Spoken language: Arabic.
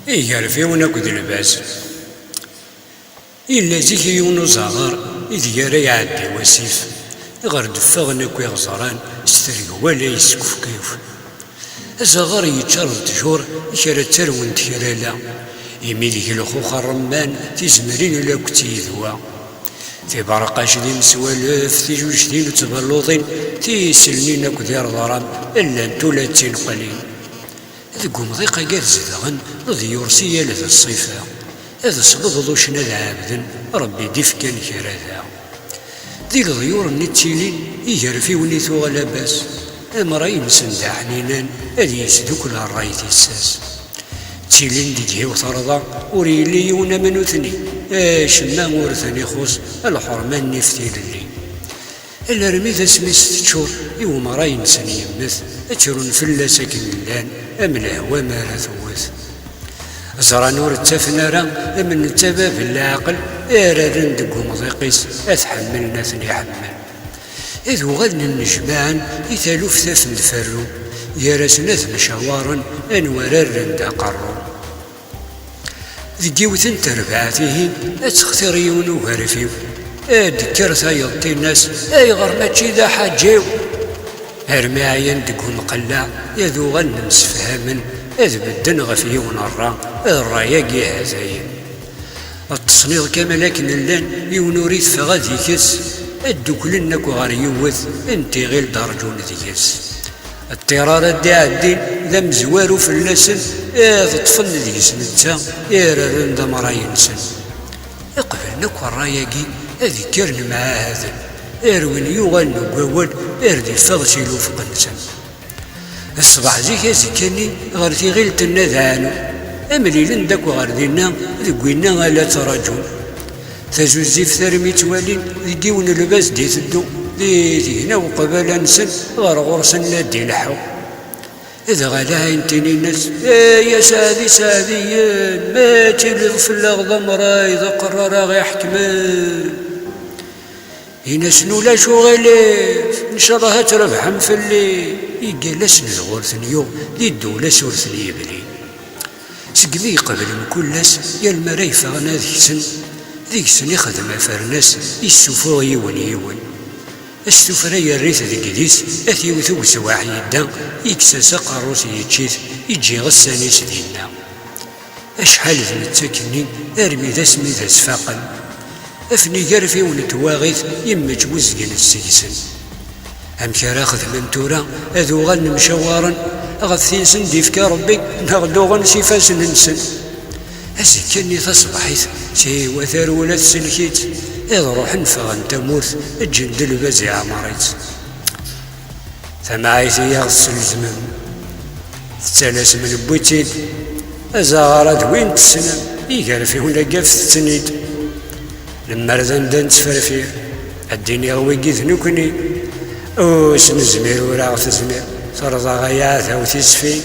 يعرفون أكد الباس إلا زيك يونو زغار إذ يرى يعدي وسيف غير دفاغنا كوي غزران استرق ولا يسكف كيف الزغار يتشرد شهور كرا ترون تيرالا يميلك الخوخ الرمان تزمرين ولا كتيذوا في برقاش دي مسوالف تي جوجدين وتبلوطين تيسلنين أكد يرضرام إلا انتو لا تنقلين ذكو مضيقة قال زدغن رضي يرسي لذا الصيفة هذا صبغ ذوشنا العابدن ربي ديفكان كراذا ذي الضيور النتيلين يجرفي ونيثو غلا باس امراي مسندع حنينان هذي يسدوك الراي تيساس تيلين دي جهي وثرضا وريلي ونا منوثني شما ورثني خوص الحرمان نفتي للي الا رميذا سميس تشور يو مراي نسن يمث اتشرون فلا ساكن اللان ام الهوا ما لا ثوث زرا نور التفنارا من التباب العقل رند مضيقيس اتحملنا ثني حمل إذ غدن النجمان يثالوف ثاف الفرو يا راسنا مشاورا انوار الرند قرو ذي وثن تربعته اتختار يونو هرفيو ذكر ثايضتي الناس اي غير ماشي ذا حاجيو هرمي عيان دقو مقلع يذو غن مسفهما إذ بدن غفي ونرى الراياقي هذايا التصنيض كما لكن اللان يونوريت فغادي كس الدكلنك وغار يوث انتي غير درجون ديكس الطرارة دي عدين ذا مزوارو في اللسن إذ طفن ديكس نتا يررن ذا مراينسن يقبلنك والراياقي أذكرن مع هذا إروين يغنو قوال إردي فغسلو فقنسن الصباح زيك زيكاني غير تيغيل تنادانو أمليلن داك وغير دينا ذكوينا غالا تراجون تزوزيف ثرمي توالين ذكيون لباس دي تدو دي هنا وقبالا نسن غير غرسن نادي لحو إذا غالا عينتيني الناس يا سادي ساديان ما تلغ في الأغضم راي إذا قرر غي حكمان هنا شنو لا شغلاف إن شاء الله تربح مفلي يقلسن الغرث نيو دي الدولة سورث ليبلي سقمي قبل مكلاس يا المراي فغنا ذيك سن يخدم فرناس يسوفو يون السفرة يا الريث ذي قديس أثي وثو سواح يدا يكسس قاروس يتشيث يجي غساني سدينا أشحال ذن التاكنين أرمي ذا سمي ذا سفاقا أفني قرفي ونتواغث يمج وزقن السيسن أمكار أخذ منتورا أذو غن مشوارا أغثين سن ديفك ربي نغدو غن سيفاس ننسن أزكني تصبحيث سي وثار ولا تسلكيت إذ روح نفغن تموت الجند البازي عمريت ثماعيثي يغسل الزمن ثلاث من بويتين أزغارات وين تسنم يقرفي هنا قاف التنيد لما رزان دان تفرفير الدنيا غويقي ذنوكني أو سن الزمير وراغ تزمير صرزا غياث أو تسفي